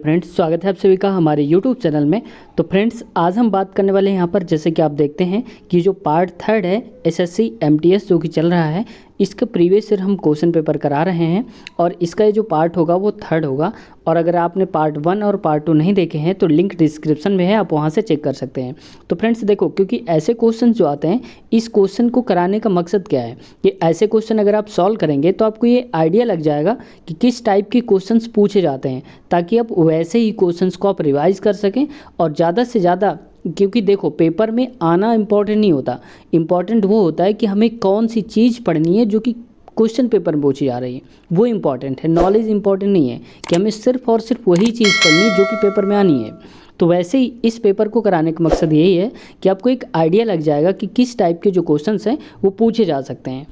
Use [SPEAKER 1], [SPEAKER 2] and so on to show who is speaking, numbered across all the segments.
[SPEAKER 1] Friends, स्वागत है आप सभी का हमारे यूट्यूब चैनल में। तो फ्रेंड्स, आज हम बात करने वाले हैं यहाँ पर, जैसे कि आप देखते हैं कि जो पार्ट थर्ड है एसएससी एमटीएस जो कि चल रहा है, इसका प्रीवियस ईयर हम क्वेश्चन पेपर करा रहे हैं और इसका ये जो पार्ट होगा वो थर्ड होगा। और अगर आपने पार्ट 1 और पार्ट 2 नहीं देखे हैं तो लिंक डिस्क्रिप्शन में है, आप वहाँ से चेक कर सकते हैं। तो फ्रेंड्स देखो, क्योंकि ऐसे क्वेश्चन जो आते हैं, इस क्वेश्चन को कराने का मकसद क्या है कि ऐसे क्वेश्चन अगर आप सॉल्व करेंगे तो आपको ये आइडिया लग जाएगा कि किस टाइप के क्वेश्चंस पूछे जाते हैं, ताकि आप वैसे ही क्वेश्चंस को आप रिवाइज कर सकें और ज़्यादा से ज़्यादा। क्योंकि देखो, पेपर में आना इम्पॉर्टेंट नहीं होता, इम्पॉर्टेंट वो होता है कि हमें कौन सी चीज़ पढ़नी है जो कि क्वेश्चन पेपर में पूछी जा रही है, वो इम्पॉर्टेंट है। नॉलेज इंपॉर्टेंट नहीं है कि हमें सिर्फ और सिर्फ वही चीज़ पढ़नी है जो कि पेपर में आनी है। तो वैसे ही इस पेपर को कराने का मकसद यही है कि आपको एक आइडिया लग जाएगा कि किस टाइप के जो क्वेश्चंस हैं वो पूछे जा सकते हैं।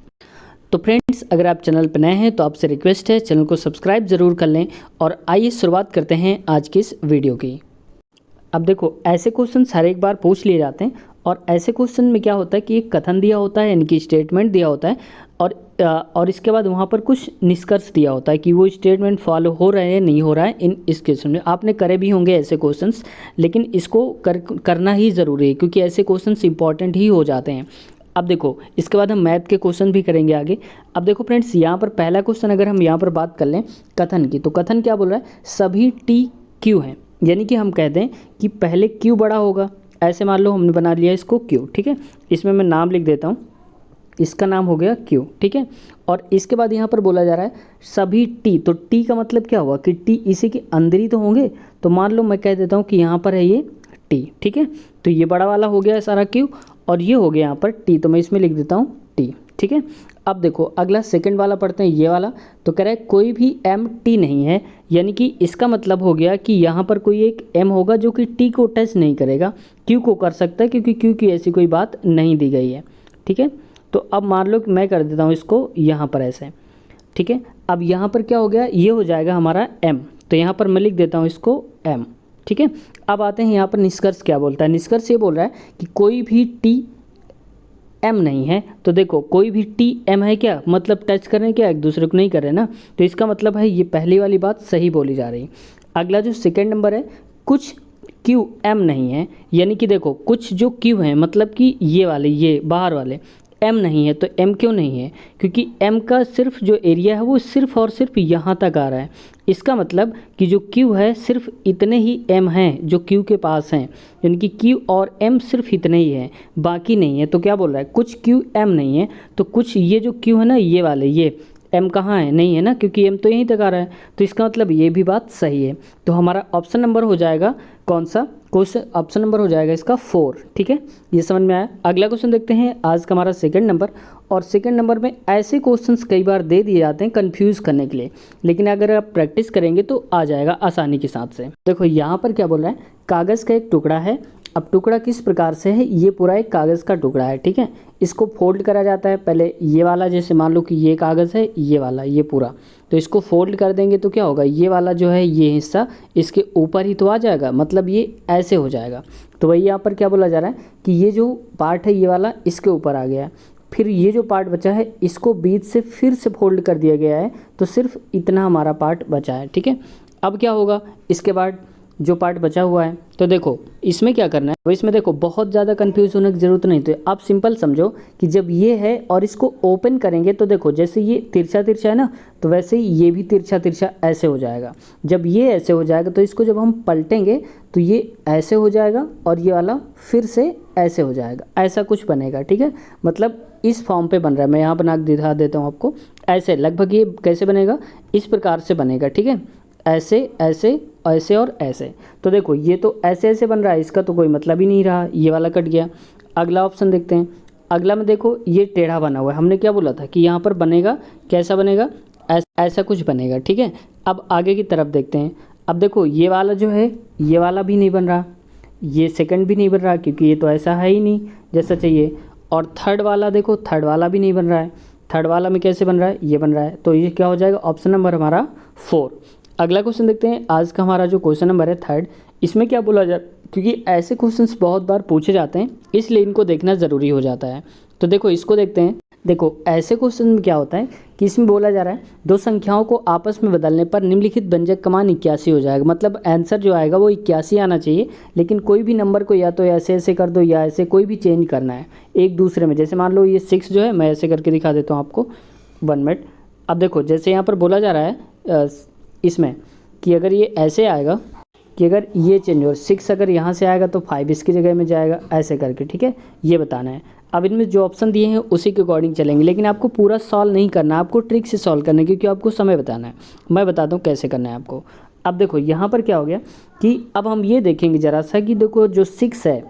[SPEAKER 1] तो फ्रेंड्स, अगर आप चैनल पर नए हैं तो आपसे रिक्वेस्ट है चैनल को सब्सक्राइब ज़रूर कर लें। और आइए शुरुआत करते हैं आज की इस वीडियो की। अब देखो, ऐसे क्वेश्चन हर एक बार पूछ लिए जाते हैं और ऐसे क्वेश्चन में क्या होता है कि एक कथन दिया होता है, यानी कि स्टेटमेंट दिया होता है और इसके बाद वहाँ पर कुछ निष्कर्ष दिया होता है कि वो स्टेटमेंट फॉलो हो रहे हैं नहीं हो रहा है। इस क्वेश्चन में आपने करे भी होंगे ऐसे क्वेश्चंस, लेकिन इसको करना ही ज़रूरी है क्योंकि ऐसे क्वेश्चंस इंपॉर्टेंट ही हो जाते हैं। अब देखो, इसके बाद हम मैथ के क्वेश्चन भी करेंगे आगे। अब देखो फ्रेंड्स, यहाँ पर पहला क्वेश्चन अगर हम यहाँ पर बात कर लें कथन की, तो कथन क्या बोल रहा है, सभी टी क्यू हैं। यानी कि हम कहते हैं कि पहले क्यू बड़ा होगा, ऐसे मान लो हमने बना लिया इसको क्यू, ठीक है। इसमें मैं नाम लिख देता हूँ, इसका नाम हो गया क्यू, ठीक है। और इसके बाद यहाँ पर बोला जा रहा है सभी टी, तो टी का मतलब क्या हुआ कि टी इसी के अंदर ही तो होंगे। तो मान लो मैं कह देता हूँ कि यहाँ पर है ये टी, ठीक है। तो ये बड़ा वाला हो गया सारा क्यू और ये हो गया यहाँ पर टी, तो मैं इसमें लिख देता हूँ टी, ठीक है। अब देखो अगला सेकंड वाला पढ़ते हैं, ये वाला। तो कह रहा है कोई भी एम टी नहीं है, यानी कि इसका मतलब हो गया कि यहाँ पर कोई एक एम होगा जो कि टी को टच नहीं करेगा, क्यू को कर सकता है क्योंकि क्यू की ऐसी कोई बात नहीं दी गई है, ठीक है। तो अब मान लो कि मैं कर देता हूँ इसको यहाँ पर ऐसे, ठीक है। अब यहाँ पर क्या हो गया, ये हो जाएगा हमारा एम, तो यहाँ पर मैं लिख देता हूँ इसको एम, ठीक है। अब आते हैं यहाँ पर निष्कर्ष क्या बोलता है। निष्कर्ष ये बोल रहा है कि कोई भी टी एम नहीं है। तो देखो, कोई भी टी एम है क्या, मतलब टच कर रहे हैं क्या, एक दूसरे को नहीं कर रहे ना, तो इसका मतलब है ये पहली वाली बात सही बोली जा रही। अगला जो सेकंड नंबर है, कुछ क्यू एम नहीं है, यानी कि देखो कुछ जो क्यू हैं, मतलब कि ये वाले, ये बाहर वाले एम नहीं है। तो एम क्यों नहीं है, क्योंकि एम का सिर्फ जो एरिया है वो सिर्फ और सिर्फ यहाँ तक आ रहा है। इसका मतलब कि जो क्यू है सिर्फ इतने ही एम हैं जो क्यू के पास हैं, यानी कि क्यू और एम सिर्फ इतने ही हैं, बाकी नहीं है। तो क्या बोल रहा है, कुछ क्यू एम नहीं है, तो कुछ ये जो क्यू है ना, ये वाले, ये एम कहाँ है, नहीं है ना, क्योंकि एम तो यहीं तक आ रहा है। तो इसका मतलब ये भी बात सही है। तो हमारा ऑप्शन नंबर हो जाएगा कौन सा क्वेश्चन, ऑप्शन नंबर हो जाएगा इसका 4, ठीक है। ये समझ में आया। अगला क्वेश्चन देखते हैं आज का हमारा सेकंड नंबर। और सेकंड नंबर में ऐसे क्वेश्चंस कई बार दे दिए जाते हैं कंफ्यूज करने के लिए, लेकिन अगर आप प्रैक्टिस करेंगे तो आ जाएगा आसानी के साथ से। देखो यहाँ पर क्या बोल रहा है, कागज़ का एक टुकड़ा है। अब टुकड़ा किस प्रकार से है, ये पूरा एक कागज़ का टुकड़ा है, ठीक है। इसको फोल्ड करा जाता है, पहले ये वाला, जैसे मान लो कि ये कागज़ है, ये वाला, ये पूरा, तो इसको फोल्ड कर देंगे तो क्या होगा, ये वाला जो है ये हिस्सा इसके ऊपर ही तो आ जाएगा, मतलब ये ऐसे हो जाएगा। तो वही यहाँ पर क्या बोला जा रहा है कि ये जो पार्ट है ये वाला इसके ऊपर आ गया, फिर ये जो पार्ट बचा है इसको बीच से फिर से फोल्ड कर दिया गया है, तो सिर्फ इतना हमारा पार्ट बचा है, ठीक है। अब क्या होगा, इसके बाद जो पार्ट बचा हुआ है, तो देखो इसमें क्या करना है। तो इसमें देखो बहुत ज़्यादा कंफ्यूज होने की ज़रूरत नहीं। तो आप सिंपल समझो कि जब ये है और इसको ओपन करेंगे तो देखो जैसे ये तिरछा तिरछा है ना, तो वैसे ही ये भी तिरछा तिरछा ऐसे हो जाएगा। जब ये ऐसे हो जाएगा तो इसको जब हम पलटेंगे तो ये ऐसे हो जाएगा और ये वाला फिर से ऐसे हो जाएगा, ऐसा कुछ बनेगा, ठीक है। मतलब इस फॉर्म पे बन रहा है, मैं यहाँ बना दिखा देता हूँ आपको। ऐसे लगभग ये कैसे बनेगा, इस प्रकार से बनेगा, ठीक है। ऐसे ऐसे ऐसे और ऐसे। तो देखो ये तो ऐसे ऐसे बन रहा है, इसका तो कोई मतलब ही नहीं रहा, ये वाला कट गया। अगला ऑप्शन देखते हैं। अगला में देखो ये टेढ़ा बना हुआ है, हमने क्या बोला था कि यहाँ पर बनेगा, कैसा बनेगा, ऐसा कुछ बनेगा, ठीक है। अब आगे की तरफ देखते हैं। अब देखो ये वाला जो है, ये वाला भी नहीं बन रहा, ये सेकंड भी नहीं बन रहा क्योंकि ये तो ऐसा है ही नहीं जैसा चाहिए। और थर्ड वाला देखो, थर्ड वाला भी नहीं बन रहा है। थर्ड वाला में कैसे बन रहा है, ये बन रहा है। तो ये क्या हो जाएगा, ऑप्शन नंबर हमारा 4। अगला क्वेश्चन देखते हैं। आज का हमारा जो क्वेश्चन नंबर है थर्ड, इसमें क्या बोला जाए, क्योंकि ऐसे क्वेश्चंस बहुत बार पूछे जाते हैं इसलिए इनको देखना ज़रूरी हो जाता है। तो देखो इसको देखते हैं। देखो ऐसे क्वेश्चन में क्या होता है कि इसमें बोला जा रहा है दो संख्याओं को आपस में बदलने पर निम्नलिखित व्यंजक का मान 81 हो जाएगा। मतलब आंसर जो आएगा वो 81 आना चाहिए, लेकिन कोई भी नंबर को या तो ऐसे ऐसे कर दो या ऐसे कोई भी चेंज करना है एक दूसरे में। जैसे मान लो ये 6 जो है, मैं ऐसे करके दिखा देता हूँ आपको 1 मिनट। अब देखो जैसे यहाँ पर बोला जा रहा है इसमें कि अगर ये ऐसे आएगा कि अगर ये चेंज हो 6 अगर यहाँ से आएगा तो 5 इसकी जगह में जाएगा, ऐसे करके, ठीक है, ये बताना है। अब इनमें जो ऑप्शन दिए हैं उसी के अकॉर्डिंग चलेंगे, लेकिन आपको पूरा सॉल्व नहीं करना, आपको ट्रिक से सॉल्व करना है क्योंकि आपको समय बताना है। मैं बताता हूँ कैसे करना है आपको। अब देखो यहाँ पर क्या हो गया कि अब हम ये देखेंगे ज़रा सा कि देखो जो 6 है,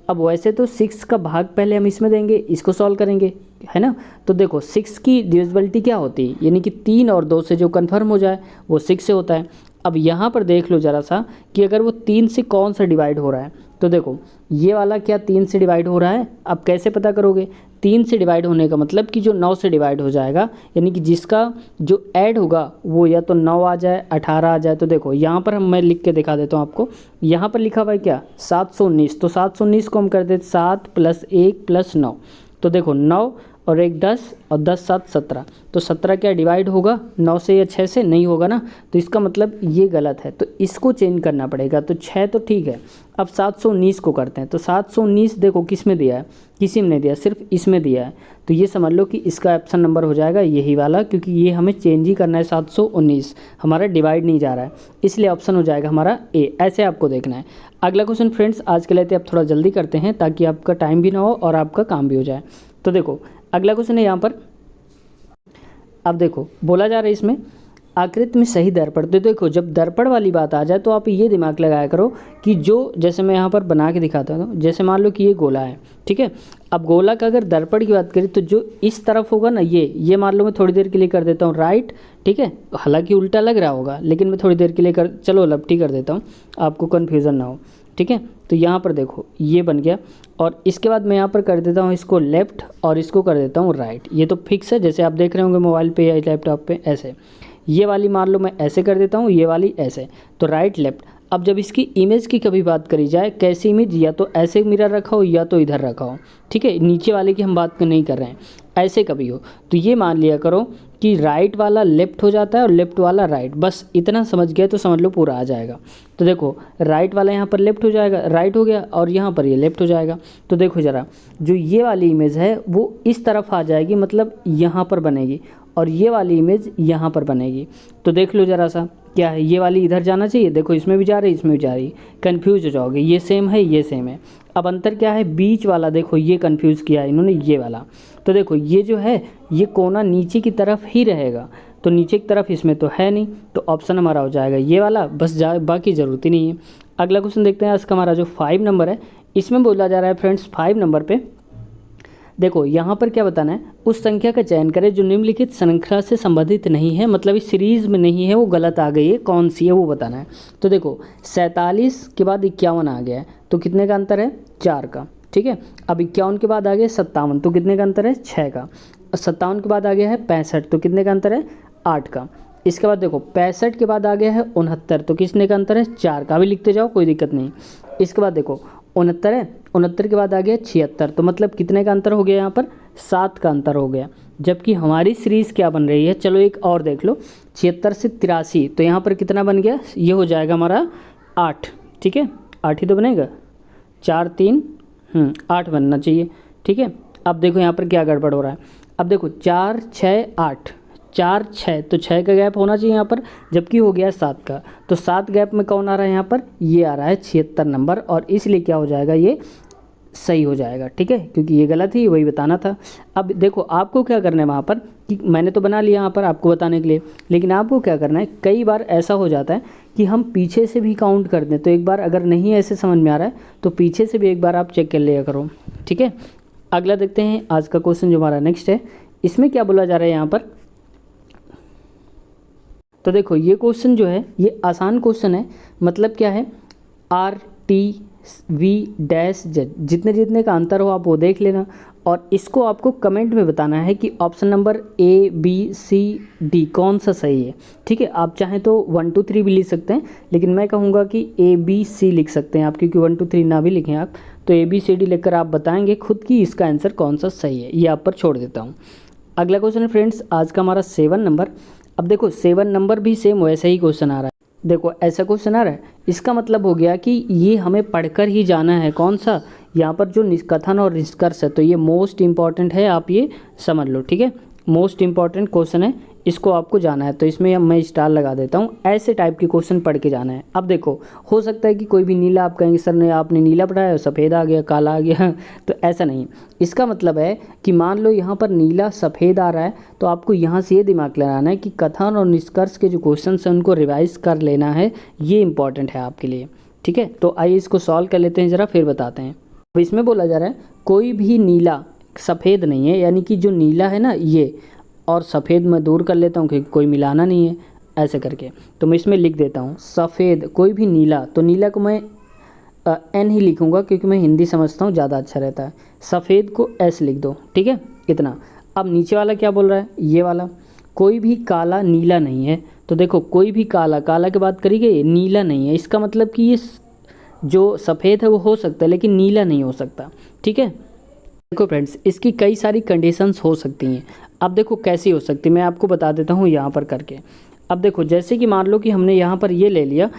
[SPEAKER 1] अब वैसे तो 6 का भाग पहले हम इसमें देंगे, इसको सॉल्व करेंगे, है ना। तो देखो 6 की डिविजिबिलिटी क्या होती है, यानी कि 3 और 2 से जो कन्फर्म हो जाए वो 6 से होता है। अब यहाँ पर देख लो ज़रा सा कि अगर वो 3 से कौन सा डिवाइड हो रहा है, तो देखो ये वाला क्या 3 से डिवाइड हो रहा है। अब कैसे पता करोगे, 3 से डिवाइड होने का मतलब कि जो 9 से डिवाइड हो जाएगा, यानी कि जिसका जो ऐड होगा वो या तो 9 आ जाए 18 आ जाए। तो देखो यहाँ पर मैं लिख के दिखा देता हूँ आपको। यहाँ पर लिखा हुआ है क्या 719, तो 719 को हम कर देते 7 + 1 + 9। तो देखो 9 और 1 10 और 10 7 17, तो 17 क्या डिवाइड होगा 9 से या 6 से, नहीं होगा ना। तो इसका मतलब ये गलत है, तो इसको चेंज करना पड़ेगा। तो 6 तो ठीक है, अब 719 को करते हैं। तो 719 देखो किस में दिया है, किसी में नहीं दिया, सिर्फ इसमें दिया है। तो ये समझ लो कि इसका ऑप्शन नंबर हो जाएगा यही वाला, क्योंकि ये हमें चेंज ही करना है। 719 हमारा डिवाइड नहीं जा रहा है, इसलिए ऑप्शन हो जाएगा हमारा ए। ऐसे आपको देखना है। अगला क्वेश्चन फ्रेंड्स आज के लिए अब थोड़ा जल्दी करते हैं ताकि आपका टाइम भी ना हो और आपका काम भी हो जाए। तो देखो अगला क्वेश्चन है यहाँ पर। अब देखो बोला जा रहा है इसमें आकृति में सही दर्पण। तो देखो जब दर्पण वाली बात आ जाए तो आप ये दिमाग लगाया करो कि जो, जैसे मैं यहाँ पर बना के दिखाता हूँ, जैसे मान लो कि ये गोला है, ठीक है। अब गोला का अगर दर्पण की बात करें तो जो इस तरफ होगा ना, ये मान लो मैं थोड़ी देर के लिए कर देता हूँ राइट, ठीक है। हालांकि उल्टा लग रहा होगा, लेकिन मैं थोड़ी देर के लिए चलो लपटी कर देता हूँ, आपको कन्फ्यूज़न ना हो, ठीक है। तो यहाँ पर देखो ये बन गया, और इसके बाद मैं यहाँ पर कर देता हूँ इसको लेफ़्ट और इसको कर देता हूँ राइट। ये तो फिक्स है, जैसे आप देख रहे होंगे मोबाइल पे या लैपटॉप पे ऐसे। ये वाली मान लो मैं ऐसे कर देता हूँ, ये वाली ऐसे, तो राइट लेफ़्ट। अब जब इसकी इमेज की कभी बात करी जाए, कैसी इमेज, या तो ऐसे मिरर रखा हो या तो इधर रखा हो, ठीक है। नीचे वाले की हम बात नहीं कर रहे हैं, ऐसे कभी हो तो ये मान लिया करो कि राइट वाला लेफ़्ट हो जाता है और लेफ़्ट वाला राइट। बस इतना समझ गए तो समझ लो पूरा आ जाएगा। तो देखो राइट वाला यहाँ पर लेफ़्ट हो जाएगा, राइट हो गया, और यहाँ पर ये लेफ़्ट हो जाएगा। तो देखो ज़रा जो ये वाली इमेज है वो इस तरफ आ जाएगी, मतलब यहाँ पर बनेगी, और ये वाली इमेज यहाँ पर बनेगी। तो देख लो ज़रा सा क्या है, ये वाली इधर जाना चाहिए, देखो इसमें भी जा रही है, इसमें भी जा रही है, कन्फ्यूज हो जाओगे। ये सेम है, ये सेम है। अब अंतर क्या है, बीच वाला देखो ये कन्फ्यूज़ किया है इन्होंने, ये वाला। तो देखो ये जो है ये कोना नीचे की तरफ ही रहेगा, तो नीचे की तरफ इसमें तो है नहीं, तो ऑप्शन हमारा हो जाएगा ये वाला, बस बाकी ज़रूरत ही नहीं है। अगला क्वेश्चन देखते हैं। इसका हमारा जो 5 नंबर है, इसमें बोला जा रहा है फ्रेंड्स 5 नंबर पे देखो यहाँ पर क्या बताना है, उस संख्या का चयन करें जो निम्नलिखित श्रृंखला से संबंधित नहीं है, मतलब इस सीरीज़ में नहीं है, वो गलत आ गई है, कौन सी है वो बताना है। तो देखो 47 के बाद 51 आ गया है, तो कितने का अंतर है, 4 का, ठीक है। अब 51 के बाद आ गया 57, तो कितने का अंतर है, 6 का। 57 के बाद आ गया है 65, तो कितने का अंतर है, 8 का। इसके बाद देखो 65 के बाद आ गया है 69, तो कितने का अंतर है, 4 का। भी लिखते जाओ कोई दिक्कत नहीं। इसके बाद देखो 69 है, 69 के बाद आ गया 76, तो मतलब कितने का अंतर हो गया, यहाँ पर 7 का अंतर हो गया। जबकि हमारी सीरीज़ क्या बन रही है, चलो एक और देख लो, 76 से 83, तो यहाँ पर कितना बन गया, ये हो जाएगा हमारा 8, ठीक है। 8 ही तो बनेगा, 4 3 8 बनना चाहिए, ठीक है। अब देखो यहाँ पर क्या गड़बड़ हो रहा है। अब देखो 4 6 8, 4 6, तो 6 का गैप होना चाहिए यहाँ पर, जबकि हो गया 7 का। तो 7 गैप में कौन आ रहा है यहाँ पर, ये आ रहा है 76 नंबर, और इसलिए क्या हो जाएगा, ये सही हो जाएगा, ठीक है, क्योंकि ये गलत ही वही बताना था। अब देखो आपको क्या करना है वहाँ पर, कि मैंने तो बना लिया यहाँ पर आपको बताने के लिए, लेकिन आपको क्या करना है, कई बार ऐसा हो जाता है कि हम पीछे से भी काउंट कर दें, तो एक बार अगर नहीं ऐसे समझ में आ रहा है तो पीछे से भी एक बार आप चेक कर लिया करो, ठीक है। अगला देखते हैं आज का क्वेश्चन जो हमारा नेक्स्ट है, इसमें क्या बोला जा रहा है यहाँ पर। तो देखो ये क्वेश्चन जो है ये आसान क्वेश्चन है, मतलब क्या है, RTV-Z, जितने जितने का अंतर हो आप वो देख लेना, और इसको आपको कमेंट में बताना है कि ऑप्शन नंबर ABCD कौन सा सही है, ठीक है। आप चाहें तो 1 2 3 भी लिख सकते हैं, लेकिन मैं कहूँगा कि ABC लिख सकते हैं आप, क्योंकि 1 2 3 ना भी लिखें आप, तो ABCD लिखकर आप बताएंगे खुद की इसका आंसर कौन सा सही है, ये आप पर छोड़ देता हूँ। अगला क्वेश्चन है फ्रेंड्स आज का हमारा 7 नंबर। अब देखो 7 नंबर भी सेम वैसा ही क्वेश्चन आ रहा है। देखो ऐसा क्वेश्चन आ रहा है, इसका मतलब हो गया कि ये हमें पढ़कर ही जाना है। कौन सा? यहाँ पर जो कथन और निष्कर्ष है, तो ये मोस्ट इंपॉर्टेंट है, आप ये समझ लो, ठीक है। मोस्ट इंपॉर्टेंट क्वेश्चन है, इसको आपको जाना है। तो इसमें मैं स्टार लगा देता हूँ। ऐसे टाइप के क्वेश्चन पढ़ के जाना है। अब देखो हो सकता है कि कोई भी नीला, आप कहेंगे सर ने आपने नीला पढ़ाया सफ़ेद आ गया, काला आ गया तो ऐसा नहीं। इसका मतलब है कि मान लो यहाँ पर नीला सफ़ेद आ रहा है, तो आपको यहाँ से ये दिमाग लगाना है कि कथन और निष्कर्ष के जो क्वेश्चन हैं उनको रिवाइज कर लेना है। ये इंपॉर्टेंट है आपके लिए, ठीक है। तो आइए इसको सॉल्व कर लेते हैं ज़रा, फिर बताते हैं। अब इसमें बोला जा रहा है कोई भी नीला सफ़ेद नहीं है, यानी कि जो नीला है ना ये, और सफ़ेद मैं दूर कर लेता हूँ क्योंकि कोई मिलाना नहीं है ऐसे करके। तो मैं इसमें लिख देता हूँ सफ़ेद, कोई भी नीला, तो नीला को मैं एन ही लिखूँगा क्योंकि मैं हिंदी समझता हूँ, ज़्यादा अच्छा रहता है। सफ़ेद को एस लिख दो, ठीक है, इतना। अब नीचे वाला क्या बोल रहा है, ये वाला, कोई भी काला नीला नहीं है। तो देखो कोई भी काला, काला की बात करी गई, नीला नहीं है। इसका मतलब कि ये जो सफ़ेद है वो हो सकता है लेकिन नीला नहीं हो सकता, ठीक है। देखो फ्रेंड्स इसकी कई सारी कंडीशंस हो सकती हैं। अब देखो कैसी हो सकती है, मैं आपको बता देता हूँ यहाँ पर करके। अब देखो जैसे कि मान लो कि हमने यहाँ पर ये ले लिया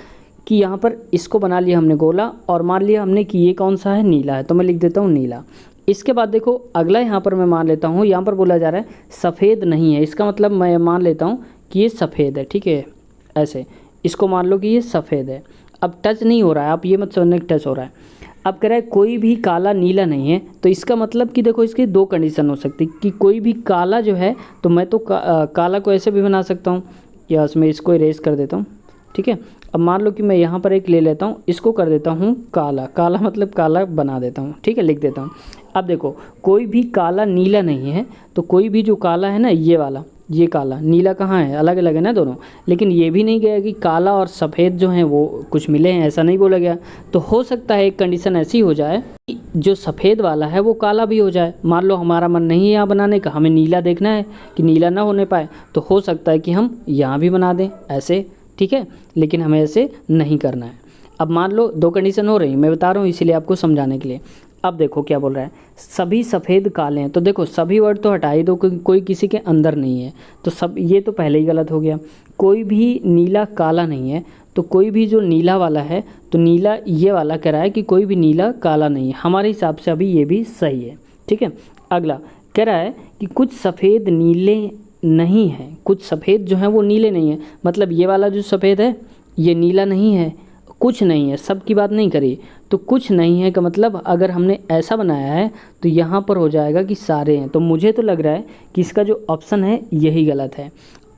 [SPEAKER 1] कि यहाँ पर इसको बना लिया हमने गोला, और मान लिया हमने कि ये कौन सा है, नीला है, तो मैं लिख देता हूँ नीला। इसके बाद देखो अगला यहाँ पर मैं मान लेता हूँ, यहाँ पर बोला जा रहा है सफ़ेद नहीं है। इसका मतलब मैं मान लेता हूँ कि ये सफ़ेद है, ठीक है, ऐसे इसको मान लो कि ये सफ़ेद है। अब टच नहीं हो रहा है, आप ये मत समझना कि टच हो रहा है। अब कह रहा है कोई भी काला नीला नहीं है, तो इसका मतलब कि देखो इसकी दो कंडीशन हो सकती है कि कोई भी काला जो है, तो मैं तो काला को ऐसे भी बना सकता हूँ, या उसमें इसको इरेज कर देता हूँ, ठीक है। अब मान लो कि मैं यहाँ पर एक ले लेता हूँ, इसको कर देता हूँ काला, काला मतलब काला बना देता हूँ, ठीक है, लिख देता हूँ। अब देखो कोई भी काला नीला नहीं है, तो कोई भी जो काला है ना ये वाला, ये काला नीला कहाँ है, अलग अलग है ना दोनों। लेकिन ये भी नहीं गया कि काला और सफ़ेद जो हैं वो कुछ मिले हैं, ऐसा नहीं बोला गया। तो हो सकता है एक कंडीशन ऐसी हो जाए कि जो सफ़ेद वाला है वो काला भी हो जाए। मान लो हमारा मन नहीं है यहाँ बनाने का, हमें नीला देखना है कि नीला ना होने पाए, तो हो सकता है कि हम यहाँ भी बना दें ऐसे, ठीक है, लेकिन हमें ऐसे नहीं करना है। अब मान लो दो कंडीशन हो रही, मैं बता रहा हूँ इसीलिए आपको समझाने के लिए। अब देखो क्या बोल रहा है, सभी सफ़ेद काले हैं। तो देखो सभी वर्ड तो हटा ही दो क्योंकि कोई किसी के अंदर नहीं है, तो सब ये तो पहले ही गलत हो गया। कोई भी नीला काला नहीं है, तो कोई भी जो नीला वाला है, तो नीला ये वाला कह रहा है कि कोई भी नीला काला नहीं है। हमारे हिसाब से अभी ये भी सही है, ठीक है। अगला कह रहा है कि कुछ सफ़ेद नीले नहीं है, कुछ सफ़ेद जो है वो नीले नहीं है, मतलब ये वाला जो सफ़ेद है ये नीला नहीं है, कुछ नहीं है, सब की बात नहीं करी। तो कुछ नहीं है का मतलब अगर हमने ऐसा बनाया है तो यहाँ पर हो जाएगा कि सारे हैं। तो मुझे तो लग रहा है कि इसका जो ऑप्शन है यही गलत है।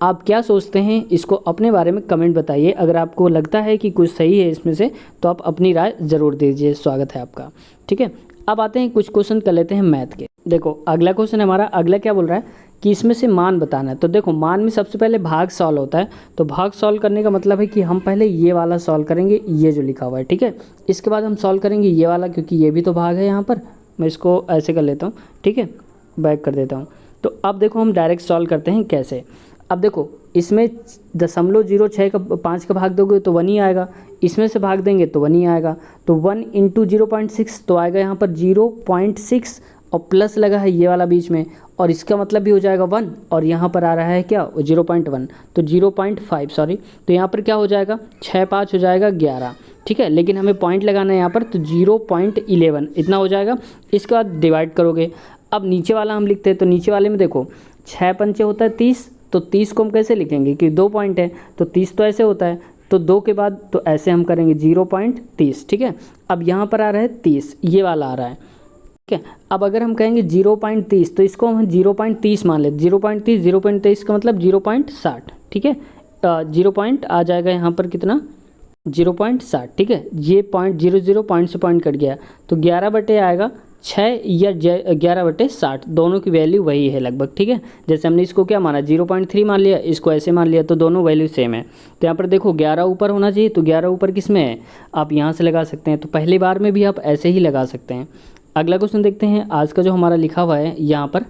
[SPEAKER 1] आप क्या सोचते हैं, इसको अपने बारे में कमेंट बताइए। अगर आपको लगता है कि कुछ सही है इसमें से तो आप अपनी राय ज़रूर दीजिए, स्वागत है आपका, ठीक है। अब आते हैं कुछ क्वेश्चन कर लेते हैं मैथ के। देखो अगला क्वेश्चन हमारा, अगला क्या बोल रहा है कि इसमें से मान बताना है। तो देखो मान में सबसे पहले भाग सॉल्व होता है, तो भाग सॉल्व करने का मतलब है कि हम पहले ये वाला सॉल्व करेंगे, ये जो लिखा हुआ है, ठीक है। इसके बाद हम सॉल्व करेंगे ये वाला क्योंकि ये भी तो भाग है यहाँ पर। मैं इसको ऐसे कर लेता हूँ, ठीक है, बैक कर देता हूँ। तो अब देखो हम डायरेक्ट सॉल्व करते हैं कैसे। अब देखो इसमें 0.06 का 5 का भाग दोगे तो 1 ही आएगा, इसमें से भाग देंगे तो 1 ही आएगा। तो 1 × 0.6 तो आएगा यहाँ पर 0.6 और प्लस लगा है ये वाला बीच में, और इसका मतलब भी हो जाएगा 1, और यहाँ पर आ रहा है क्या 0.1, तो 0.5 सॉरी। तो यहाँ पर क्या हो जाएगा 6 5 हो जाएगा 11, ठीक है। लेकिन हमें पॉइंट लगाना है यहाँ पर, तो 0.11 इतना हो जाएगा। इसके बाद डिवाइड करोगे। अब नीचे वाला हम लिखते हैं, तो नीचे वाले में देखो 6 पंचे होता है 30, तो 30 को हम कैसे लिखेंगे कि 2 पॉइंट है, तो 30 तो ऐसे होता है, तो 2 के बाद तो ऐसे हम करेंगे 0.30, ठीक है। अब यहाँ पर आ रहा है 30, ये वाला आ रहा है, ठीक है। अब अगर हम कहेंगे 0.30 तो इसको हम 0.30 मान लेते, 0.30 का मतलब 0.60, ठीक है। 0 पॉइंट आ जाएगा यहाँ पर कितना 0.60, ठीक है। ये 0.00 पॉइंट से पॉइंट कट गया, तो 11 आएगा 6 या 11/60, दोनों की वैल्यू वही है लगभग, ठीक है। जैसे हमने इसको क्या माना 0.3 मान लिया, इसको ऐसे मान लिया, तो दोनों वैल्यू सेम है। तो यहाँ पर देखो 11 ऊपर होना चाहिए, तो 11 ऊपर किस में है, आप यहाँ से लगा सकते हैं। तो पहली बार में भी आप ऐसे ही लगा सकते हैं। अगला क्वेश्चन देखते हैं आज का जो हमारा लिखा हुआ है यहाँ पर।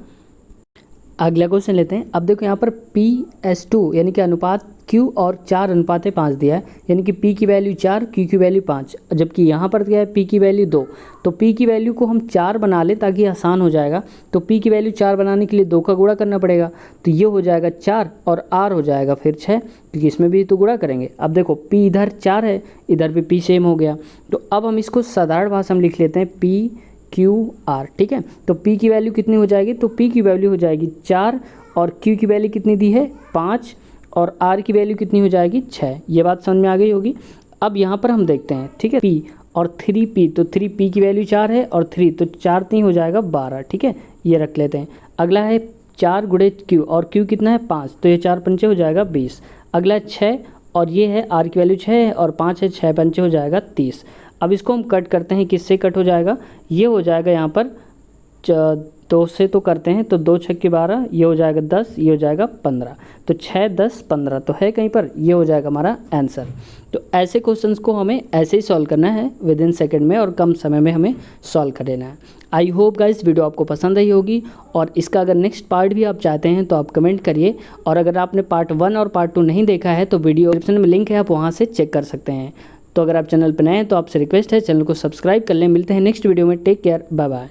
[SPEAKER 1] अगला क्वेश्चन लेते हैं। अब देखो यहाँ पर PS2 यानी कि अनुपात Q और 4:5 दिया है, यानी कि P की वैल्यू 4, Q की वैल्यू 5, जबकि यहाँ पर क्या है P की वैल्यू 2। तो P की वैल्यू को हम 4 बना लें ताकि आसान हो जाएगा। तो P की वैल्यू 4 बनाने के लिए 2 का गुणा करना पड़ेगा, तो ये हो जाएगा 4 और R हो जाएगा फिर 6, क्योंकि इसमें भी तो गुणा करेंगे। अब देखो P इधर 4 है, इधर भी P सेम हो गया। तो अब हम इसको साधारण भाषा में लिख लेते हैं PQR, ठीक है। तो P की वैल्यू कितनी हो जाएगी, तो P की वैल्यू हो जाएगी 4 और Q की वैल्यू कितनी दी है 5 और R की वैल्यू कितनी हो जाएगी 6। ये बात समझ में आ गई होगी। अब यहाँ पर हम देखते हैं, ठीक है, P और 3P, तो 3P की वैल्यू 4 है और 3, तो 4 3 हो जाएगा 12, ठीक है, ये रख लेते हैं। अगला है 4 गुणे Q और Q कितना है 5, तो ये 4 पंचे हो जाएगा 20। अगला है 6 और ये है R की वैल्यू 6 है और 5 है, 6 पंचे हो जाएगा 30। अब इसको हम कट करते हैं, किससे कट हो जाएगा, ये हो जाएगा यहाँ पर 2 से तो करते हैं, तो 2 6 12, ये हो जाएगा 10, ये हो जाएगा 15, तो 6 10 15 तो है कहीं पर, ये हो जाएगा हमारा आंसर। तो ऐसे क्वेश्चंस को हमें ऐसे ही सॉल्व करना है विदिन सेकंड में और कम समय में हमें सॉल्व कर लेना है। आई होप गाइस वीडियो आपको पसंद आई होगी, और इसका अगर नेक्स्ट पार्ट भी आप चाहते हैं तो आप कमेंट करिए, और अगर आपने पार्ट 1 और पार्ट 2 नहीं देखा है तो वीडियो डिस्क्रिप्शन में लिंक है, आप वहाँ से चेक कर सकते हैं। तो अगर आप चैनल पर नए हैं तो आपसे रिक्वेस्ट है चैनल को सब्सक्राइब कर लें। मिलते हैं नेक्स्ट वीडियो में, टेक केयर, बाय बाय।